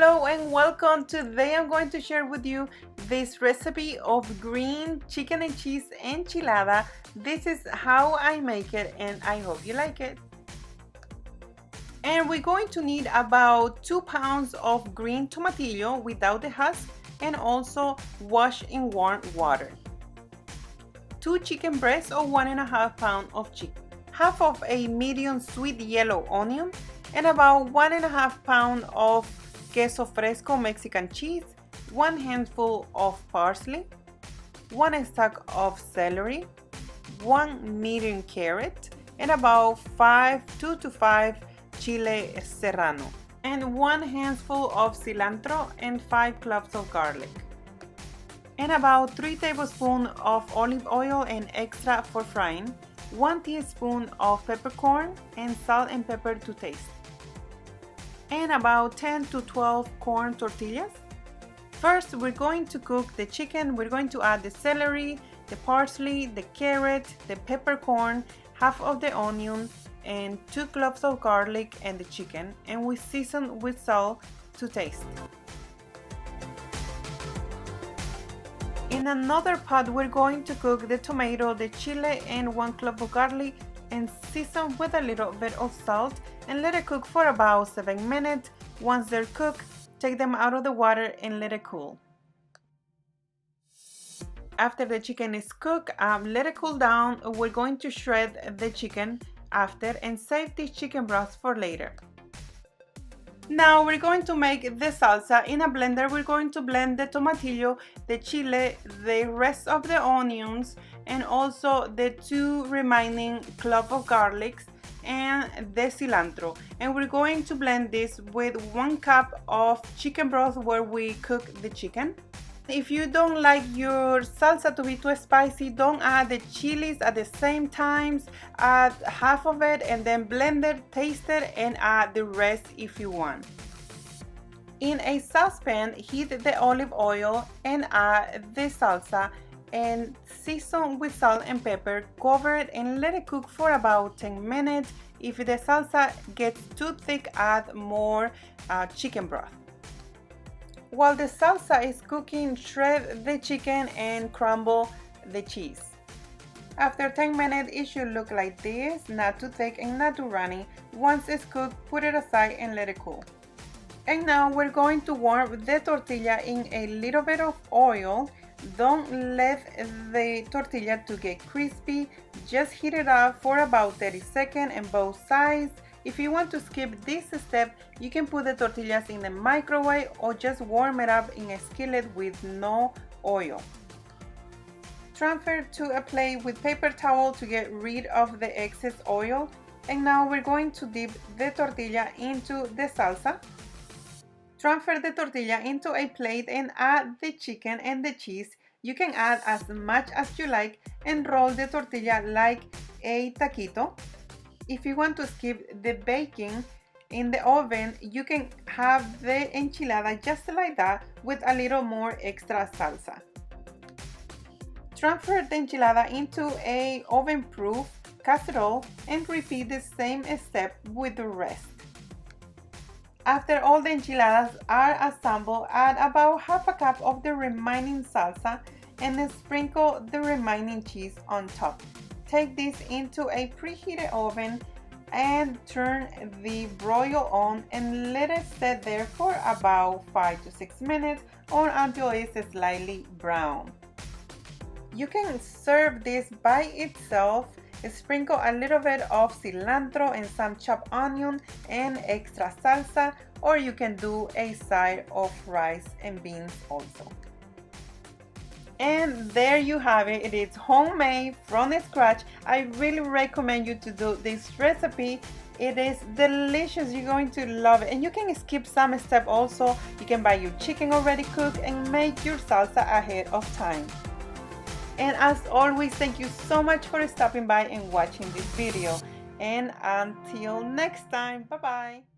Hello and welcome. Today I'm going to share with you this recipe of green chicken and cheese enchilada. This is how I make it and I hope you like it. And we're going to need about 2 pounds of green tomatillo without the husk and also washed in warm water. 2 chicken breasts or 1.5 pounds of chicken. Half of a medium sweet yellow onion and about 1.5 pounds of queso fresco Mexican cheese, 1 handful of parsley, 1 stalk of celery, 1 medium carrot, and about 2 to 5 Chiles Serrano, and 1 handful of cilantro and 5 cloves of garlic, and about 3 tablespoons of olive oil and extra for frying, 1 teaspoon of peppercorn and salt and pepper to taste, and about 10 to 12 corn tortillas. First, we're going to cook the chicken. We're going to add the celery, the parsley, the carrot, the peppercorn, half of the onion, and 2 cloves of garlic and the chicken, and we season with salt to taste. In another pot, we're going to cook the tomato, the chile, and 1 clove of garlic, and season with a little bit of salt and let it cook for about 7 minutes. Once they're cooked, take them out of the water and let it cool. After the chicken is cooked, let it cool down. We're going to shred the chicken after and save the chicken broth for later. Now we're going to make the salsa. In a blender, we're going to blend the tomatillo, the chile, the rest of the onions, and also the 2 remaining cloves of garlic and the cilantro. And we're going to blend this with 1 cup of chicken broth where we cook the chicken. If you don't like your salsa to be too spicy, don't add the chilies at the same time. Add half of it and then blend it, taste it, and add the rest if you want. In a saucepan, heat the olive oil and add the salsa and season with salt and pepper. Cover it and let it cook for about 10 minutes. If the salsa gets too thick, add more chicken broth. While the salsa is cooking, shred the chicken and crumble the cheese. After 10 minutes, it should look like this, not too thick and not too runny. Once it's cooked, put it aside and let it cool. And now we're going to warm the tortilla in a little bit of oil. Don't let the tortilla to get crispy. Just heat it up for about 30 seconds on both sides. If you want to skip this step, you can put the tortillas in the microwave or just warm it up in a skillet with no oil. Transfer to a plate with paper towel to get rid of the excess oil. And now we're going to dip the tortilla into the salsa. Transfer the tortilla into a plate and add the chicken and the cheese. You can add as much as you like and roll the tortilla like a taquito. If you want to skip the baking in the oven, you can have the enchilada just like that with a little more extra salsa. Transfer the enchilada into a oven-proof casserole and repeat the same step with the rest. After all the enchiladas are assembled, add about half a cup of the remaining salsa and then sprinkle the remaining cheese on top. Take this into a preheated oven and turn the broil on and let it sit there for about 5 to 6 minutes or until it's slightly brown. You can serve this by itself. Sprinkle a little bit of cilantro and some chopped onion and extra salsa, or you can do a side of rice and beans also. And there you have it. It is homemade from scratch. I really recommend you to do this recipe. It is delicious. You're going to love it. And you can skip some step also. You can buy your chicken already cooked and make your salsa ahead of time. And as always, thank you so much for stopping by and watching this video. And until next time, bye-bye.